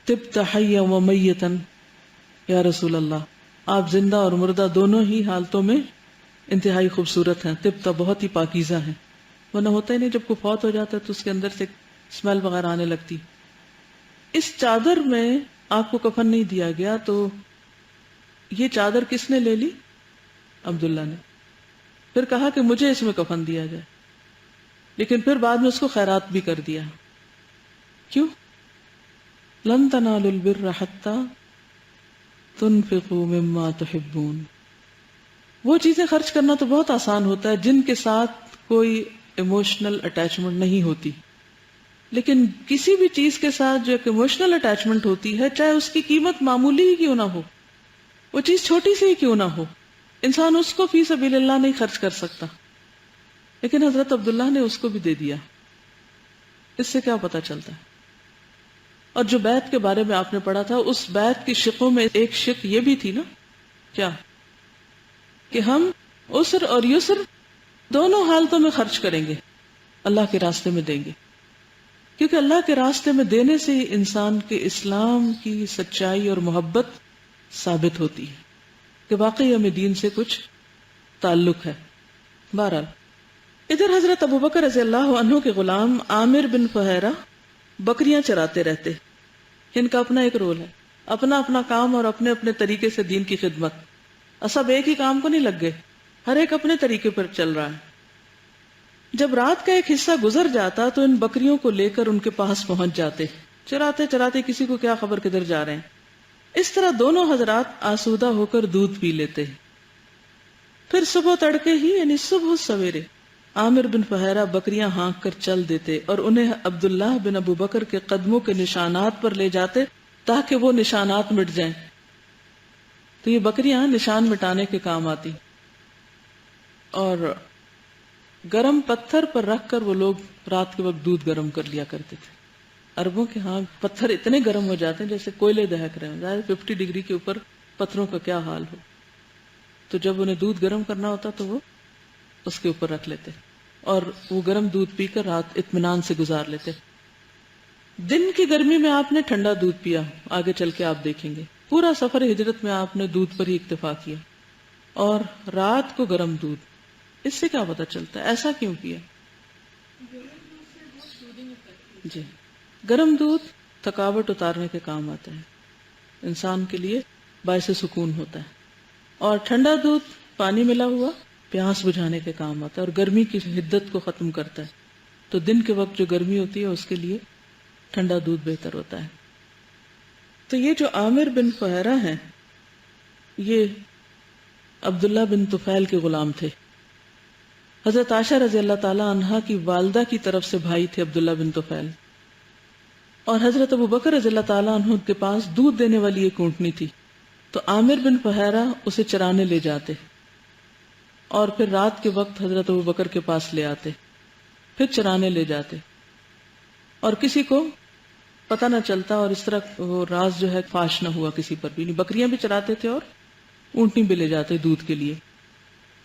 S1: طبت حیا و میتن، یا رسول اللہ آپ زندہ اور مردہ دونوں ہی حالتوں میں انتہائی خوبصورت ہیں، طبت بہت ہی پاکیزہ ہیں۔ ورنہ ہوتا ہی نہیں، جب کوئی فوت ہو جاتا ہے تو اس کے اندر سے اسمیل وغیرہ آنے لگتی۔ اس چادر میں آپ کو کفن نہیں دیا گیا، تو یہ چادر کس نے لے لی؟ عبداللہ نے۔ پھر کہا کہ مجھے اس میں کفن دیا جائے، لیکن پھر بعد میں اس کو خیرات بھی کر دیا۔ کیوں؟ لن تنالوا البر حتى تنفقوا مما تحبون۔ وہ چیزیں خرچ کرنا تو بہت آسان ہوتا ہے جن کے ساتھ کوئی ایموشنل اٹیچمنٹ نہیں ہوتی، لیکن کسی بھی چیز کے ساتھ جو ایک ایموشنل اٹیچمنٹ ہوتی ہے، چاہے اس کی قیمت معمولی ہی کیوں نہ ہو، وہ چیز چھوٹی سی ہی کیوں نہ ہو، انسان اس کو فی سبیل اللہ نہیں خرچ کر سکتا، لیکن حضرت عبداللہ نے اس کو بھی دے دیا۔ اس سے کیا پتا چلتا ہے؟ اور جو بیعت کے بارے میں آپ نے پڑھا تھا، اس بیعت کی شقوں میں ایک شق یہ بھی تھی نا، کیا کہ ہم عسر اور یسر دونوں حالتوں میں خرچ کریں گے، اللہ کے راستے میں دیں گے، کیونکہ اللہ کے راستے میں دینے سے ہی انسان کے اسلام کی سچائی اور محبت ثابت ہوتی ہے کہ واقعی ہمیں دین سے کچھ تعلق ہے۔ بہرحال ادھر حضرت ابوبکر رضی اللہ عنہ کے غلام عامر بن فہیرہ بکریاں چراتے رہتے، ان کا اپنا ایک رول ہے، اپنا اپنا کام اور اپنے اپنے طریقے سے دین کی خدمت۔ سب ایک ہی کام کو نہیں لگ گئے، ہر ایک اپنے طریقے پر چل رہا ہے۔ جب رات کا ایک حصہ گزر جاتا تو ان بکریوں کو لے کر ان کے پاس پہنچ جاتے، چراتے چراتے کسی کو کیا خبر کدھر جا رہے ہیں۔ اس طرح دونوں حضرات آسودہ ہو کر دودھ پی لیتے۔ پھر صبح تڑکے ہی یعنی صبح سویرے عامر بن فہیرہ بکریاں ہانک کر چل دیتے اور انہیں عبداللہ بن ابوبکر کے قدموں کے نشانات پر لے جاتے تاکہ وہ نشانات مٹ جائیں۔ تو یہ بکریاں نشان مٹانے کے کام آتی، اور گرم پتھر پر رکھ کر وہ لوگ رات کے وقت دودھ گرم کر لیا کرتے تھے۔ عربوں کے ہاں پتھر اتنے گرم ہو جاتے ہیں جیسے کوئلے دہک رہے ہیں، ظاہر 50 ڈگری کے اوپر پتھروں کا کیا حال ہو۔ تو جب انہیں دودھ گرم کرنا ہوتا تو وہ اس کے اوپر رکھ لیتے اور وہ گرم دودھ پی کر رات اطمینان سے گزار لیتے۔ دن کی گرمی میں آپ نے ٹھنڈا دودھ پیا، آگے چل کے آپ دیکھیں گے پورا سفر ہجرت میں آپ نے دودھ پر ہی اکتفا کیا، اور رات کو گرم دودھ۔ اس سے کیا پتا چلتا ہے ایسا کیوں کیا؟ جی، گرم دودھ تھکاوٹ اتارنے کے کام آتا ہے، انسان کے لیے باعث سکون ہوتا ہے، اور ٹھنڈا دودھ پانی ملا ہوا پیاس بجھانے کے کام آتا ہے اور گرمی کی حدت کو ختم کرتا ہے۔ تو دن کے وقت جو گرمی ہوتی ہے اس کے لیے ٹھنڈا دودھ بہتر ہوتا ہے۔ تو یہ جو عامر بن فہیرہ ہیں، یہ عبداللہ بن طفیل کے غلام تھے۔ حضرت عائشہ رضی اللہ تعالی عنہا کی والدہ کی طرف سے بھائی تھے عبداللہ بن طفیل، اور حضرت ابوبکر رضی اللہ تعالی عنہ کے پاس دودھ دینے والی ایک اونٹنی تھی، تو عامر بن فہیرہ اسے چرانے لے جاتے اور پھر رات کے وقت حضرت ابوبکر کے پاس لے آتے، پھر چرانے لے جاتے، اور کسی کو پتہ نہ چلتا، اور اس طرح وہ راز جو ہے فاش نہ ہوا کسی پر بھی۔ بکریاں بھی چراتے تھے اور اونٹنی بھی لے جاتے دودھ کے لیے۔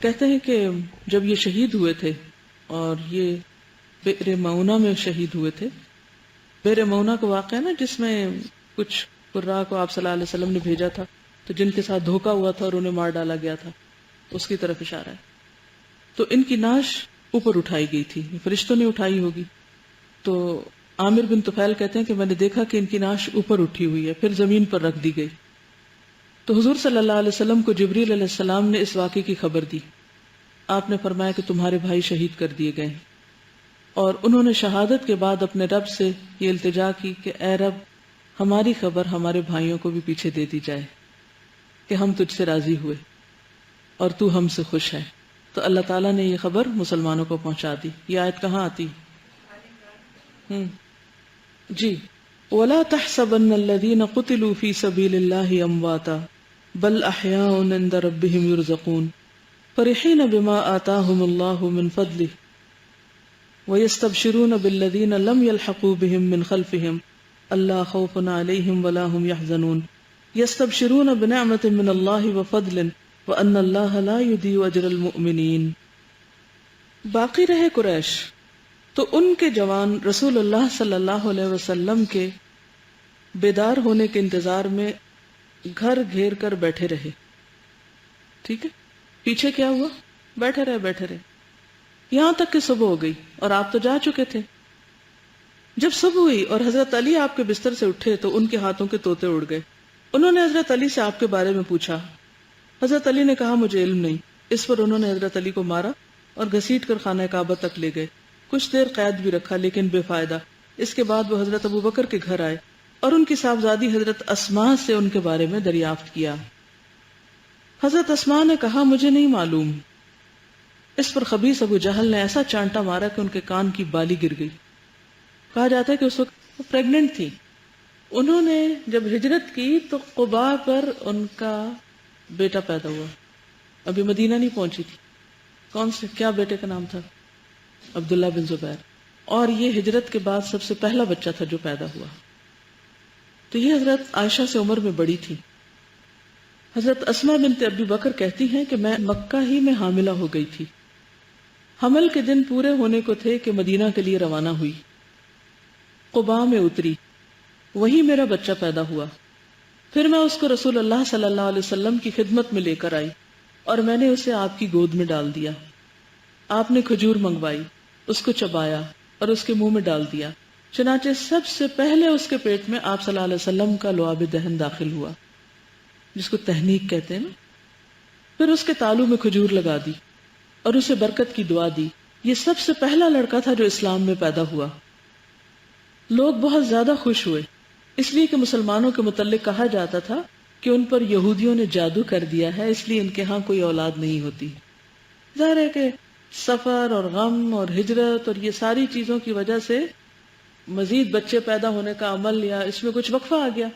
S1: کہتے ہیں کہ جب یہ شہید ہوئے تھے اور یہ بئر معونہ میں شہید ہوئے تھے، بیر مونا کا واقعہ نا، جس میں کچھ قراء کو آپ صلی اللہ علیہ وسلم نے بھیجا تھا تو جن کے ساتھ دھوکا ہوا تھا اور انہیں مار ڈالا گیا تھا، اس کی طرف اشارہ ہے. تو ان کی ناش اوپر اٹھائی گئی تھی، فرشتوں نے اٹھائی ہوگی. تو عامر بن طفیل کہتے ہیں کہ میں نے دیکھا کہ ان کی ناش اوپر اٹھی ہوئی ہے، پھر زمین پر رکھ دی گئی. تو حضور صلی اللہ علیہ وسلم کو جبریل علیہ السلام نے اس واقعے کی خبر دی. آپ نے فرمایا کہ تمہارے بھائی شہید کر دیے گئے، اور انہوں نے شہادت کے بعد اپنے رب سے یہ التجا کی کہ اے رب، ہماری خبر ہمارے بھائیوں کو بھی پیچھے دے دی جائے کہ ہم تجھ سے راضی ہوئے اور تو ہم سے خوش ہے. تو اللہ تعالیٰ نے یہ خبر مسلمانوں کو پہنچا دی. یہ آیت کہاں آتی؟ جی، وَلَا تَحْسَبَنَّ الَّذِينَ قُتِلُوا فِي سَبِيلِ اللَّهِ أَمْوَاتًا بَلْ أَحْيَاءٌ عِندَ رَبِّهِمْ يُرْزَقُونَ فَرِحِينَ بِمَا آتَاهُمُ اللَّهُ مِنْ فَضْلِهِ وَيَسْتَبْشِرُونَ بِالَّذِينَ لَمْ يَلْحَقُوا بِهِمْ مِنْ خَلْفِهِمْ أَلَّا خَوْفٌ عَلَيْهِمْ وَلَا هُمْ يَحْزَنُونَ يَسْتَبْشِرُونَ بِنِعْمَةٍ مِّنَ اللَّهِ وَفَضْلٍ وَأَنَّ اللَّهَ لَا يُضِيعُ أَجْرَ الْمُؤْمِنِينَ. باقی رہے قریش تو ان کے جوان رسول اللہ صلی اللہ علیہ وسلم کے بیدار ہونے کے انتظار میں گھر گھیر کر بیٹھے رہے. ٹھیک ہے، پیچھے کیا ہوا؟ بیٹھے رہے یہاں تک کہ صبح ہو گئی، اور آپ تو جا چکے تھے. جب صبح ہوئی اور حضرت علی آپ کے بستر سے اٹھے تو ان کے ہاتھوں کے طوطے اڑ گئے. انہوں نے حضرت علی سے آپ کے بارے میں پوچھا. حضرت علی نے کہا مجھے علم نہیں. اس پر انہوں نے حضرت علی کو مارا اور گھسیٹ کر خانہ کعبہ تک لے گئے. کچھ دیر قید بھی رکھا لیکن بے فائدہ. اس کے بعد وہ حضرت ابو بکر کے گھر آئے اور ان کی صاحبزادی حضرت اسماء سے ان کے بارے میں دریافت کیا. حضرت اسماء نے کہا مجھے نہیں معلوم. اس پر خبیث ابو جہل نے ایسا چانٹا مارا کہ ان کے کان کی بالی گر گئی. کہا جاتا ہے کہ اس وقت وہ پریگننٹ تھی. انہوں نے جب ہجرت کی تو قباء پر ان کا بیٹا پیدا ہوا. ابھی مدینہ نہیں پہنچی تھی. کون سے کیا بیٹے کا نام تھا؟ عبداللہ بن زبیر. اور یہ ہجرت کے بعد سب سے پہلا بچہ تھا جو پیدا ہوا. تو یہ حضرت عائشہ سے عمر میں بڑی تھی. حضرت اسماء بنت ابی بکر کہتی ہیں کہ میں مکہ ہی میں حاملہ ہو گئی تھی. حمل کے دن پورے ہونے کو تھے کہ مدینہ کے لیے روانہ ہوئی. قباء میں اتری، وہی میرا بچہ پیدا ہوا. پھر میں اس کو رسول اللہ صلی اللہ علیہ وسلم کی خدمت میں لے کر آئی اور میں نے اسے آپ کی گود میں ڈال دیا. آپ نے کھجور منگوائی، اس کو چبایا اور اس کے منہ میں ڈال دیا. چنانچہ سب سے پہلے اس کے پیٹ میں آپ صلی اللہ علیہ وسلم کا لعاب دہن داخل ہوا، جس کو تہنیک کہتے ہیں نا. پھر اس کے تالو میں کھجور لگا دی اور اسے برکت کی دعا دی. یہ سب سے پہلا لڑکا تھا جو اسلام میں پیدا ہوا. لوگ بہت زیادہ خوش ہوئے، اس لیے کہ مسلمانوں کے متعلق کہا جاتا تھا کہ ان پر یہودیوں نے جادو کر دیا ہے، اس لیے ان کے ہاں کوئی اولاد نہیں ہوتی. ظاہر ہے کہ سفر اور غم اور ہجرت اور یہ ساری چیزوں کی وجہ سے مزید بچے پیدا ہونے کا عمل یا اس میں کچھ وقفہ آ گیا،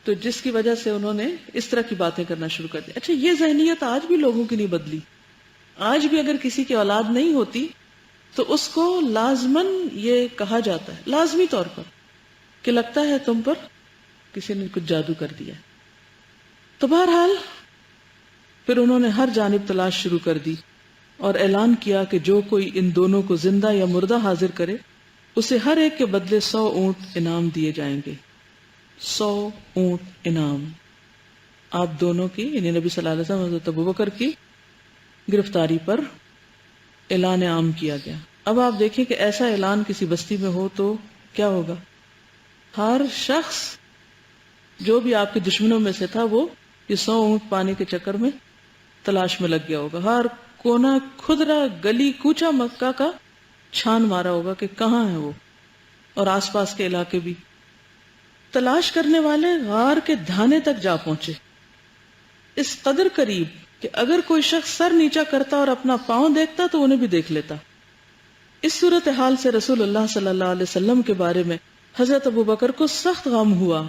S1: تو جس کی وجہ سے انہوں نے اس طرح کی باتیں کرنا شروع کر دی. اچھا، یہ ذہنیت آج بھی لوگوں کی نہیں بدلی. آج بھی اگر کسی کی اولاد نہیں ہوتی تو اس کو لازماً یہ کہا جاتا ہے، لازمی طور پر، کہ لگتا ہے تم پر کسی نے کچھ جادو کر دیا. تو بہرحال پھر انہوں نے ہر جانب تلاش شروع کر دی اور اعلان کیا کہ جو کوئی ان دونوں کو زندہ یا مردہ حاضر کرے اسے ہر ایک کے بدلے 100 اونٹ انعام دیے جائیں گے. 100 اونٹ انعام. آپ دونوں کی، یعنی نبی صلی اللہ علیہ وسلم حضرت ابوبکر کی گرفتاری پر اعلان عام کیا گیا. اب آپ دیکھیں کہ ایسا اعلان کسی بستی میں ہو تو کیا ہوگا. ہر شخص جو بھی آپ کے دشمنوں میں سے تھا وہ یہ 100 اونٹ پانے کے چکر میں تلاش میں لگ گیا ہوگا. ہر کونا کھدرا گلی کوچا مکہ کا چھان مارا ہوگا کہ کہاں ہے وہ، اور آس پاس کے علاقے بھی. تلاش کرنے والے غار کے دھانے تک جا پہنچے، اس قدر قریب کہ اگر کوئی شخص سر نیچا کرتا اور اپنا پاؤں دیکھتا تو انہیں بھی دیکھ لیتا. اس صورتحال سے رسول اللہ صلی اللہ علیہ وسلم کے بارے میں حضرت ابوبکر کو سخت غم ہوا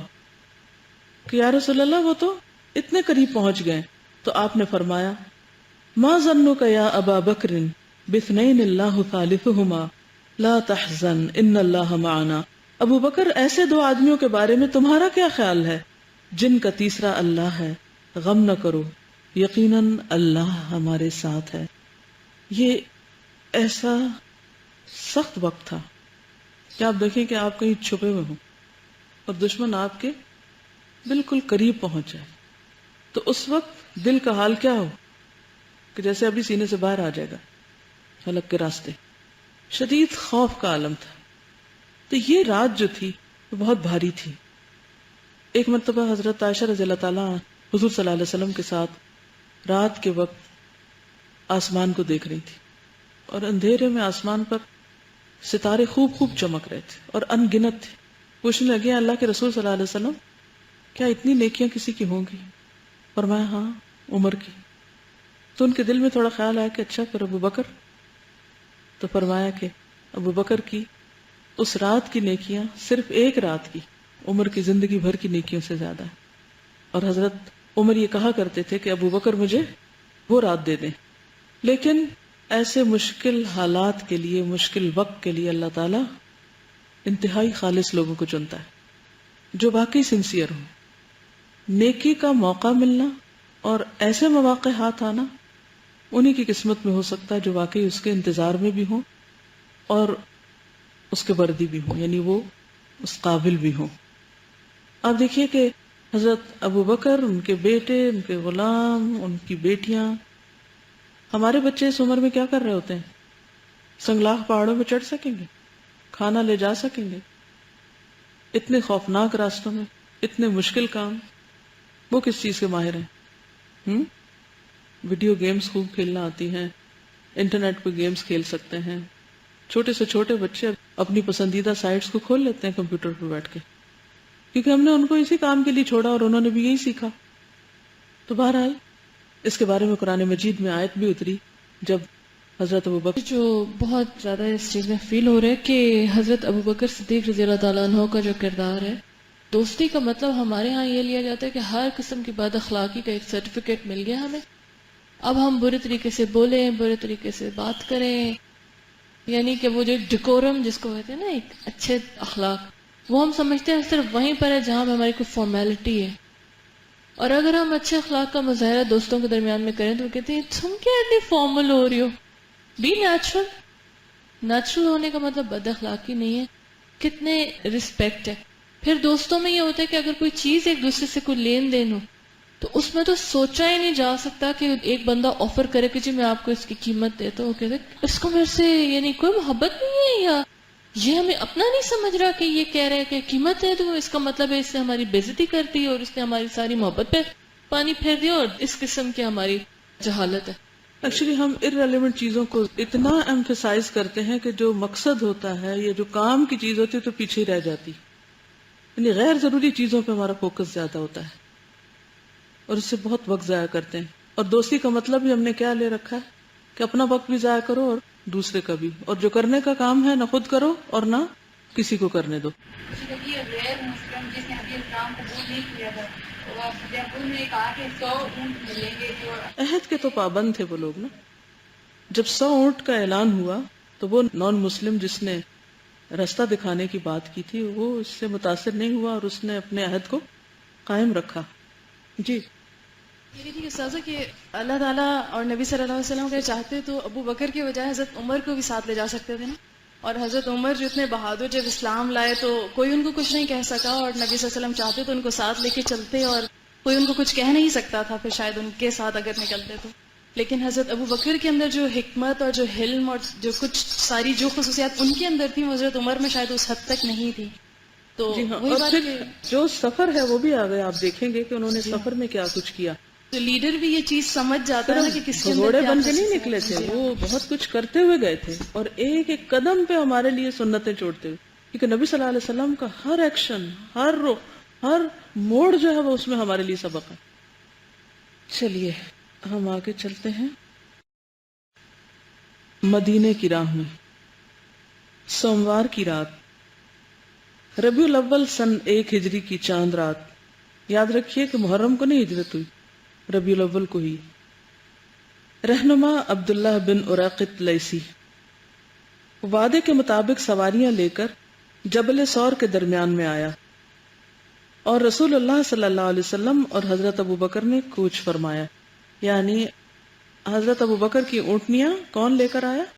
S1: کہ یا رسول اللہ وہ تو اتنے قریب پہنچ گئے. تو آپ نے فرمایا ما ظنک یا ابا بکر باثنین اللہ ثالثہما لا تحزن ان اللہ معنا. ابو بکر، ایسے 2 آدمیوں کے بارے میں تمہارا کیا خیال ہے جن کا تیسرا اللہ ہے، غم نہ کرو، یقیناً اللہ ہمارے ساتھ ہے. یہ ایسا سخت وقت تھا کہ آپ دیکھیں کہ آپ کہیں چھپے ہوئے ہوں اور دشمن آپ کے بالکل قریب پہنچ جائے، تو اس وقت دل کا حال کیا ہو کہ جیسے ابھی سینے سے باہر آ جائے گا حلق کے راستے. شدید خوف کا عالم تھا. تو یہ رات جو تھی وہ بہت بھاری تھی. ایک مرتبہ حضرت عائشہ رضی اللہ تعالیٰ حضور صلی اللہ علیہ وسلم کے ساتھ رات کے وقت آسمان کو دیکھ رہی تھی، اور اندھیرے میں آسمان پر ستارے خوب خوب چمک رہے تھے اور ان گنت تھے. پوچھنے لگے اللہ کے رسول صلی اللہ علیہ وسلم کیا اتنی نیکیاں کسی کی ہوں گی؟ فرمایا ہاں، عمر کی. تو ان کے دل میں تھوڑا خیال آیا کہ اچھا پھر ابو بکر؟ تو فرمایا کہ ابو بکر کی اس رات کی نیکیاں صرف ایک رات کی عمر کی زندگی بھر کی نیکیوں سے زیادہ ہے. اور حضرت عمر یہ کہا کرتے تھے کہ ابو بکر مجھے وہ رات دے دیں. لیکن ایسے مشکل حالات کے لیے، مشکل وقت کے لیے اللہ تعالیٰ انتہائی خالص لوگوں کو چنتا ہے جو واقعی سنسیئر ہوں. نیکی کا موقع ملنا اور ایسے مواقع ہاتھ آنا انہی کی قسمت میں ہو سکتا ہے جو واقعی اس کے انتظار میں بھی ہوں اور اس کے وردی بھی ہوں، یعنی وہ اس قابل بھی ہوں. آپ دیکھیے کہ حضرت ابو بکر، ان کے بیٹے، ان کے غلام، ان کی بیٹیاں، ہمارے بچے اس عمر میں کیا کر رہے ہوتے ہیں؟ سنگلاخ پہاڑوں پہ چڑھ سکیں گے؟ کھانا لے جا سکیں گے؟ اتنے خوفناک راستوں میں، اتنے مشکل کام، وہ کس چیز کے ماہر ہیں؟ ویڈیو گیمز خوب کھیلنا آتی ہیں، انٹرنیٹ پہ گیمز کھیل سکتے ہیں. چھوٹے سے چھوٹے بچے اپنی پسندیدہ سائٹس کو کھول لیتے ہیں کمپیوٹر پہ بیٹھ کے، کیونکہ ہم نے ان کو اسی کام کے لیے چھوڑا اور انہوں نے بھی یہی سیکھا. تو بہرحال اس کے بارے میں قرآن مجید میں آیت بھی اتری جب حضرت ابو بکر،
S2: جو بہت زیادہ اس چیز میں فیل ہو رہا ہے کہ حضرت ابو بکر صدیق رضی اللہ تعالیٰ عنہ کا جو کردار ہے، دوستی کا مطلب ہمارے ہاں یہ لیا جاتا ہے کہ ہر قسم کی بد اخلاقی کا ایک سرٹیفکیٹ مل گیا ہمیں، اب ہم برے طریقے سے بولیں، برے طریقے سے بات کریں، یعنی کہ وہ جو ڈیکورم جس کو کہتے ہیں نا، ایک اچھے اخلاق، وہ ہم سمجھتے ہیں صرف وہیں پر ہے جہاں پہ ہماری کوئی فارمیلٹی ہے. اور اگر ہم اچھے اخلاق کا مظاہرہ دوستوں کے درمیان میں کریں تو وہ کہتے ہیں تم کیا اتنی فارمل ہو رہی ہو، بی نیچرل. نیچرل ہونے کا مطلب بد اخلاقی نہیں ہے، کتنے رسپیکٹ ہے. پھر دوستوں میں یہ ہوتا ہے کہ اگر کوئی چیز ایک دوسرے سے کوئی لین دین ہو تو اس میں تو سوچا ہی نہیں جا سکتا کہ ایک بندہ آفر کرے کہ جی میں آپ کو اس کی قیمت دیتا ہوں، وہ کہتے اس کو میرے سے یعنی کوئی محبت نہیں ہے، یا یہ ہمیں اپنا نہیں سمجھ رہا کہ یہ کہہ رہے ہیں کہ قیمت ہے، تو اس کا مطلب ہے اس سے ہماری بے عزتی کر دی اور اس نے ہماری ساری محبت پہ پانی پھیر دیا، اور اس قسم کی ہماری جہالت ہے.
S1: ایکچولی ہم irrelevant چیزوں کو اتنا ایمفیسائز کرتے ہیں کہ جو مقصد ہوتا ہے یا جو کام کی چیز ہوتی ہے تو پیچھے ہی رہ جاتی، یعنی غیر ضروری چیزوں پہ ہمارا فوکس زیادہ ہوتا ہے اور اس سے بہت وقت ضائع کرتے ہیں. اور دوستی کا مطلب بھی ہم نے کیا لے رکھا ہے کہ اپنا وقت بھی ضائع کرو اور دوسرے کا بھی، اور جو کرنے کا کام ہے نہ خود کرو اور نہ کسی کو کرنے دو.
S3: یہ غیر مسلم جس نے ابھی اسلام قبول نہیں کیا تھا، جب انہوں نے کہا کہ 100 اونٹ ملیں گے تو
S1: عہد کے تو پابند تھے وہ لوگ نا. جب 100 اونٹ کا اعلان ہوا تو وہ نان مسلم جس نے راستہ دکھانے کی بات کی تھی وہ اس سے متاثر نہیں ہوا اور اس نے اپنے عہد کو قائم رکھا. جی
S2: یہ تھی استاذہ کہ اللہ تعالیٰ اور نبی صلی اللہ علیہ وسلم اگر چاہتے تو ابو بکر کے بجائے حضرت عمر کو بھی ساتھ لے جا سکتے تھے نا. اور حضرت عمر جو اتنے بہادر جب اسلام لائے تو کوئی ان کو کچھ نہیں کہہ سکا، اور نبی صلی اللہ علیہ وسلم چاہتے تو ان کو ساتھ لے کے چلتے اور کوئی ان کو کچھ کہہ نہیں سکتا تھا پھر شاید ان کے ساتھ اگر نکلتے تو. لیکن حضرت ابو بکر کے اندر جو حکمت اور جو حلم اور جو کچھ ساری جو خصوصیات ان کے اندر تھیں وہ حضرت عمر میں شاید اس حد تک نہیں تھی. تو
S1: جی ہاں.
S2: وہی
S1: اور
S2: بات
S1: پھر
S2: کہ
S1: جو سفر ہے وہ بھی آ گئے، آپ دیکھیں گے کہ انہوں نے سفر میں کیا کچھ کیا.
S2: تو لیڈر بھی یہ چیز سمجھ جاتا ہے نا کہ کس کے اندر
S1: بھگوڑے
S2: کیا
S1: بن کے نہیں
S2: خصوصیات
S1: نکلے تھے،
S2: ہیں.
S1: وہ بہت کچھ کرتے ہوئے گئے تھے اور ایک ایک قدم پہ ہمارے لیے سنتیں چھوڑتے ہوئے، کیونکہ نبی صلی اللہ علیہ وسلم کا ہر ایکشن، ہر رخ، ہر موڑ جو ہے وہ اس میں ہمارے لیے سبق ہے. چلیے ہم آگے چلتے ہیں. مدینے کی راہ میں سوموار کی رات، ربیع الاول سن 1 ہجری کی چاند رات. یاد رکھیے کہ محرم کو نہیں ہجرت ہوئی، ربیع الاول کو ہی. رہنما عبداللہ بن اراقط لیسی وعدے کے مطابق سواریاں لے کر جبل سور کے درمیان میں آیا اور رسول اللہ صلی اللہ علیہ وسلم اور حضرت ابو بکر نے کوچ فرمایا. یعنی حضرت ابو بکر کی اونٹنیاں کون لے کر آیا؟